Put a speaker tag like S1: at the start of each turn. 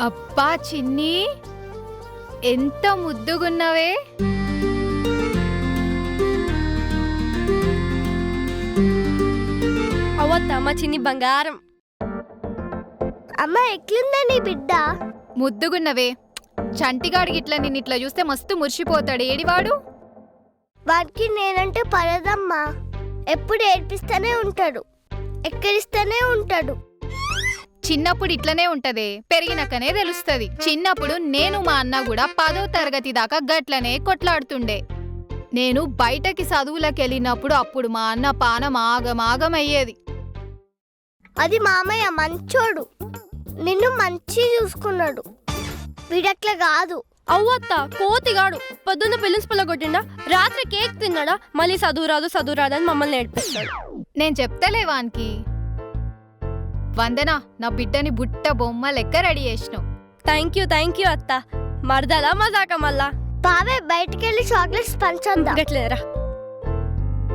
S1: అబ్బా చిన్ని, ఎంత ముద్దుగున్నవే.
S2: అవత్త మా చిన్ని బంగారం.
S3: అమ్మ ఎట్లుందా నీ బిడ్డ?
S1: ముద్దుగున్నవే. చంటిగాడికి ఇట్లా నిన్నిట్లా చూస్తే మస్తు మురిసిపోతాడు. ఏడివాడు?
S3: వాడికి నేనంటే పడదమ్మా. ఎప్పుడు ఏడ్పిస్తూనే ఉంటాడు, ఎక్కడిస్తూనే ఉంటాడు.
S1: చిన్నప్పుడు ఇట్లనే ఉంటదే, పెరిగినాకనే తెలుస్తది. చిన్నప్పుడు నేను మా అన్న కూడా 10వ తరగతి దాకా గట్లనే కొట్లాడుతుండే. నేను బయటకి చదువులకు వెళ్ళినప్పుడు అప్పుడు మా అన్న పానం ఆగమాగమయ్యేది.
S3: అది మామయ్య మంచోడు, నిన్ను మంచి చూసుకున్నాడు. వీడట్లా కాదు.
S2: అవ్వత్త కోతిగాడు. పొద్దున్న ప్రిన్సిపల్ కొట్టిండా, రాత్రి కేక్ తిన్నాడా, మళ్ళీ చదువు రాదని మమ్మల్ని నేర్పిస్తాడు.
S1: నేను చెప్తలే వానికి. వందనా, నా బిడ్డని బుట్ట బొమ్మ లెక్క రెడీ చేసినావు.
S2: థ్యాంక్ యూ అత్త. మరదలా మజాక మళ్ళా.
S3: బావే బయటికెళ్ళి చాక్లెట్స్ పంచందా?
S2: గట్లేరా.